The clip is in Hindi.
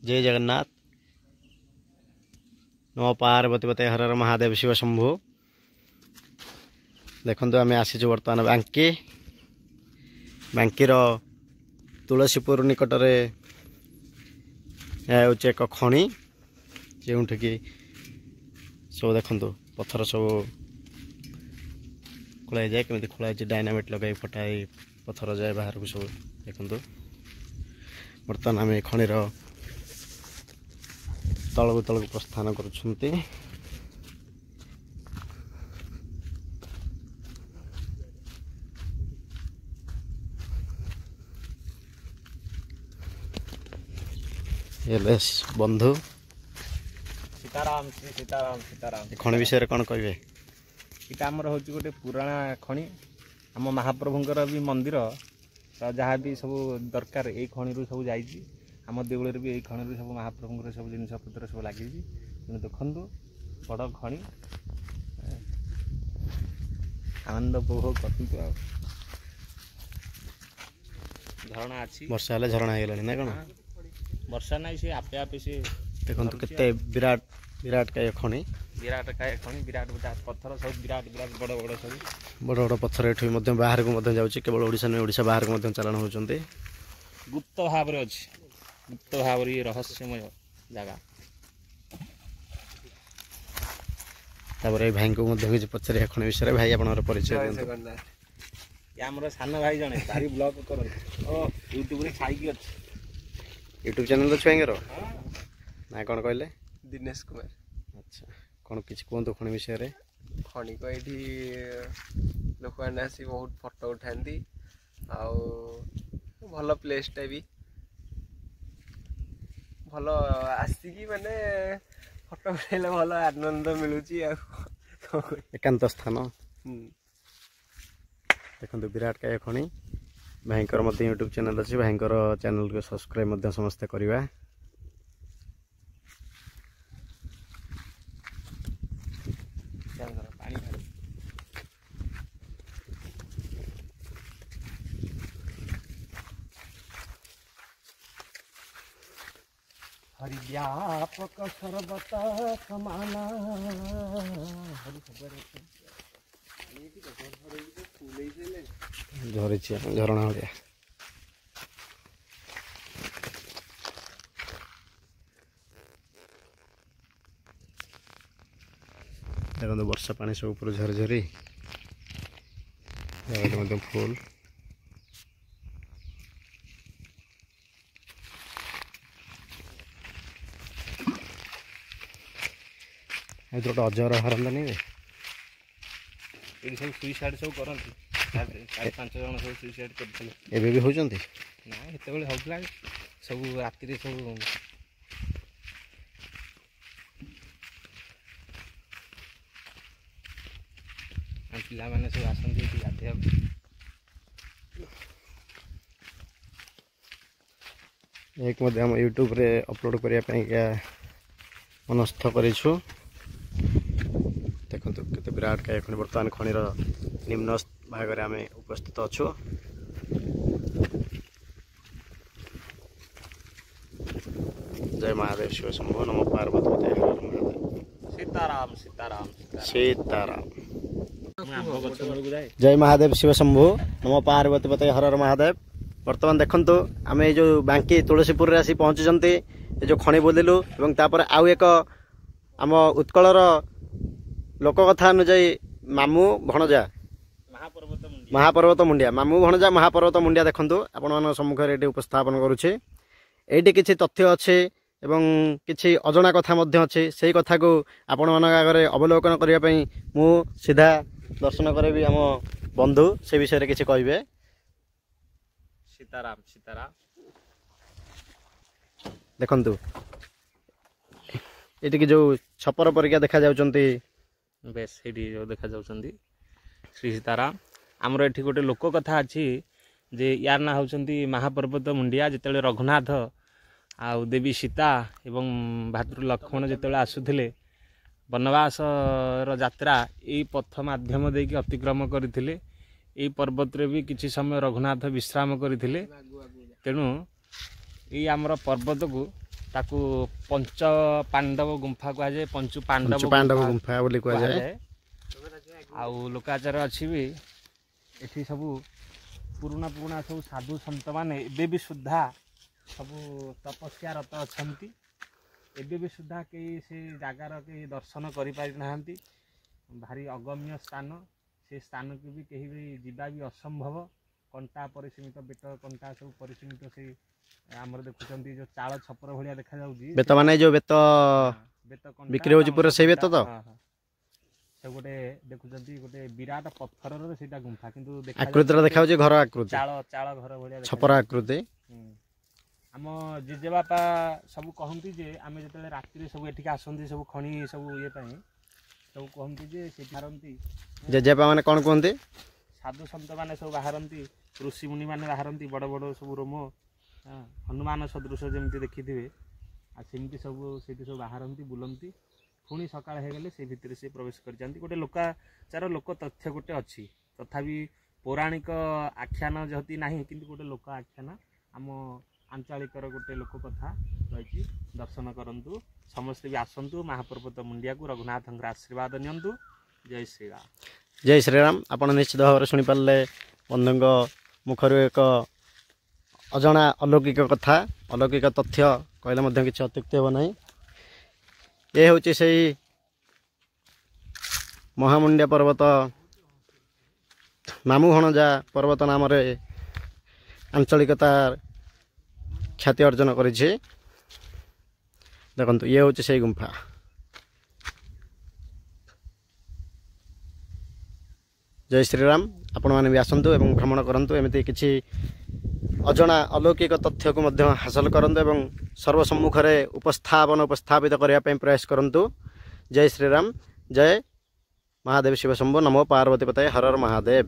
जय जगन्नाथ। नमो पार्वती पते हर हर महादेव शिव शंभु। देखो आम आसीचु बर्तमान बांकीर तुलसीपुर निकट में हूँ एक खणी जो कि सब देखु पत्थर सब खोल जाए केमी खोल डायनामाइट लगे फटाई पत्थर जाए बाहर को सब देखु। बर्तमान आम खणीर तलक तलक प्रस्थान करुछंती। बंधु सीताराम श्री सीताराम सीताराम। खणी विषय कौन कहे? इटा आमर हूँ गोटे पुराणा खणी आम महाप्रभुंर भी मंदिर जहाँ भी सब दरकार यही खणी सब जाइए। आम देवल भी यही खणी सब महाप्रभुंर सब जिन पत्र सब लगी देखु बड़ खणी आनंद उपभोग कर। झरणा अच्छी वर्षा हेल्ले झरणा हो ना कौन वर्षा ना सी आपे आपे सी देखो के विराट विराट का खणी विराट काय खणी विराट पत्थर सब विराट विराट बड़ बड़ सब बड़ बड़ पत्थर ये बाहर को जाऊँगी। केवल ओडिशा नहीं ओडिशा बाहर को चालाण होती। गुप्त भाव अच्छी गुप्त भाव रहस्यमय जगह। तापर भाई को किसी पचारे खणी विषय भाई आप परिचय आमर सान भाई जड़े भारी ब्लॉग कर यूट्यूब रे छाई अच्छी यूट्यूब चैनल अच्छे भाई ना कौन कहले? दिनेश कुमार। अच्छा कौन किसी कहतु खणी विषय? खणी को ये लोक मैंने आसी बहुत फोटो उठाती भल प्लेसटा भी भल आसिकी माने फोटो उठाइले भल आनंद मिलूँ। एकांत स्थान देखो विराट काय खणी भाईकर यूट्यूब चैनल अच्छी। भाईकर चैनल को सब्सक्राइब समस्ते करवा। हरि व्यापक सर्वता समाना झरी झरणा भाया देखो वर्षा पानी सब ऊपर झरझरी फुल गोटे अजर हारंदा नहीं ये सब सुइसाइड सब करती 4-5 जन सब सुइसाइड करते एबे भी होचंती ना हेते बेले होतला सब राति रे सब पिला माने सब आसंती गाधे एक मध्य हम यूट्यूब रे अपलोड करिया पई क्या मनस्थ करिछु। देखो केते विराट काय खणी वर्तमान खणीर निम्न भाग में आम उपस्थित अच्छु। जय महादेव शिव शंभु। नमो पार्वती पते हर हर महादेव। सीताराम सीताराम सीताराम। जय महादेव शिव शंभु। नमो पार्वती पते हर हर महादेव। वर्तमान देखंतु आम जो बांकी तुलसीपुर रे आसी पहुंचुचंती ये जो खणी बोलिलु एवं तापर आउ एक आम उत्कलर लोककथा अनुजाई मामू भणजा महापर्वत मुंडिया मामू भणजा महापर्वत मुंडिया देखंतु आपण मान सम्मुख रे उपस्थापन करूछे। एठी किछि तथ्य अच्छे एवं किछि अजଣା कथा मध्य अच्छे सेही कथा को आपण मान आगे अवलोकन करिया पई मु सीधा दर्शन करेबी आम बंधु से विषय रे किछि कहबे। सीताराम सीताराम देखंतु एठी कि जो छपर परिका देखा जाउचंती बेस ये देखा जाउचंदी श्री सीताराम। आमर एठी गोटे लोक कथा अच्छी जे यार ना होचंती महापर्वत मुंडिया जिते रघुनाथ आ देवी सीता एवं भातृ लक्ष्मण जिते आसुथिले वनवास यात्रा यही पथ माध्यम देकी अतिक्रम करथिले। यही पर्वत रे भी किछि समय रघुनाथ विश्राम करथिले। तेणु ये आमर पर्वत को ତାକୁ ପଞ୍ଚ ପାଣ୍ଡବ ଗୁମ୍ଫା କୁହାଯାଏ। ପଞ୍ଚୁ ପାଣ୍ଡବ ପାଣ୍ଡବ ଗୁମ୍ଫା ବୋଲି କୁହାଯାଏ। ଆଉ ଲୋକାଚାର ଅଛି ବି ଏଠି ସବୁ ପୁରୁଣା ପୁରୁଣା ସବୁ ସାଧୁ ସନ୍ଥ ମାନେ ଏବେ ବି ସୁଦ୍ଧା ସବୁ ତପସ୍ୟାରତ ଅଛନ୍ତି। ଏବେ ବି ସୁଦ୍ଧା କେହି ସେ ଜାଗାର କେହି ଦର୍ଶନ କରିପାରିନାହାନ୍ତି। ଭାରି ଅଗମ୍ୟ ସ୍ଥାନ, ସେ ସ୍ଥାନକୁ ବି କେହି ବି ଯିବା ବି ଅସମ୍ଭବ। କଣ୍ଟା ପରିସୀମିତ, ବେତ କଣ୍ଟା ସବୁ ପରିସୀମିତ। ସେଇ ଆମର ଦେଖୁଛନ୍ତି ଯେଉଁ ଚାଳ ଛପର ଭଳିଆ ଦେଖାଯାଉଛି, ବେତ ମାନେ ଯୋଉ ବେତ ବେତ କଣ୍ଟା ବିକ୍ରି ହଉଛି ପୁରା ସେଇ ବେତ ତ? ସେ ଗୋଟେ ଦେଖୁଛନ୍ତି ଗୋଟେ ବିରାଟ ପଥରର ସେଇଟା ଗୁମ୍ଫା, କିନ୍ତୁ ଆକୃତିରେ ଦେଖାଯାଉଛି ଘର ଆକୃତି, ଚାଳ ଘର ଭଳିଆ ଛପର ଆକୃତି। ଆମ ଜେଜେବାପା ସବୁ କହନ୍ତି ଯେ ଆମେ ଯେତେବେଳେ ରାତିରେ ସବୁ ଏଠିକି ଆସନ୍ତି ସବୁ ଖଣି ସବୁ ଇଏ ପାଇଁ ସବୁ କହନ୍ତି ଯେ ସେଠି ବାହାରନ୍ତି। ଜେଜେବାପା ମାନେ କ'ଣ କୁହନ୍ତି? ସାଧୁ ସନ୍ଥ ମାନେ ସବୁ ବାହାରନ୍ତି, ଋଷିମୁନି ମାନେ ବାହାରନ୍ତି, ବଡ଼ ବଡ଼ ସବୁ ରୋମ, ହନୁମାନ ସଦୃଶ ଯେମିତି ଦେଖିଥିବେ, ଆଉ ସେମିତି ସବୁ ସେଇଠି ସବୁ ବାହାରନ୍ତି, ବୁଲନ୍ତି। ପୁଣି ସକାଳ ହେଇଗଲେ ସେ ଭିତରେ ସେ ପ୍ରବେଶ କରିଯାଆନ୍ତି। ଗୋଟେ ଲୋକାଚାର ଲୋକ ତଥ୍ୟ ଗୋଟେ ଅଛି, ତଥାପି ପୌରାଣିକ ଆଖ୍ୟାନ ଯେହେତୁ ନାହିଁ, କିନ୍ତୁ ଗୋଟେ ଲୋକ ଆଖ୍ୟାନ ଆମ ଆଞ୍ଚଳିକର ଗୋଟେ ଲୋକ କଥା ରହିଛି। ଦର୍ଶନ କରନ୍ତୁ, ସମସ୍ତେ ବି ଆସନ୍ତୁ ମହାପର୍ବତ ମୁଣ୍ଡିଆକୁ, ରଘୁନାଥଙ୍କର ଆଶୀର୍ବାଦ ନିଅନ୍ତୁ। ଜୟ ଶ୍ରୀରାମ। ଜୟ ଶ୍ରୀରାମ। ଆପଣ ନିଶ୍ଚିତ ଭାବରେ ଶୁଣିପାରିଲେ ବନ୍ଧୁଙ୍କ ମୁଖରୁ ଏକ ଅଜଣା ଅଲୌକିକ କଥା, ଅଲୌକିକ ତଥ୍ୟ କହିଲେ ମଧ୍ୟ କିଛି ଅତ୍ୟୁକ୍ତି ହେବ ନାହିଁ। ଏ ହେଉଛି ସେଇ ମହାମୁଣ୍ଡିଆ ପର୍ବତ, ମାମୁଁ ଭଣଜା ପର୍ବତ ନାମରେ ଆଞ୍ଚଳିକତା ଖ୍ୟାତି ଅର୍ଜନ କରିଛି। ଦେଖନ୍ତୁ, ଇଏ ହେଉଛି ସେଇ ଗୁମ୍ଫା। ଜୟ ଶ୍ରୀରାମ। ଆପଣମାନେ ବି ଆସନ୍ତୁ ଏବଂ ଭ୍ରମଣ କରନ୍ତୁ, ଏମିତି କିଛି ଅଜଣା ଅଲୌକିକ ତଥ୍ୟକୁ ମଧ୍ୟ ହାସଲ କରନ୍ତୁ ଏବଂ ସର୍ବସମ୍ମୁଖରେ ଉପସ୍ଥାପିତ କରିବା ପାଇଁ ପ୍ରୟାସ କରନ୍ତୁ। ଜୟ ଶ୍ରୀରାମ। ଜୟ ମହାଦେବ ଶିବ ଶମ୍ଭୁ। ନମୋ ପାର୍ବତୀ ପତୟେ। ହର ହର ମହାଦେବ।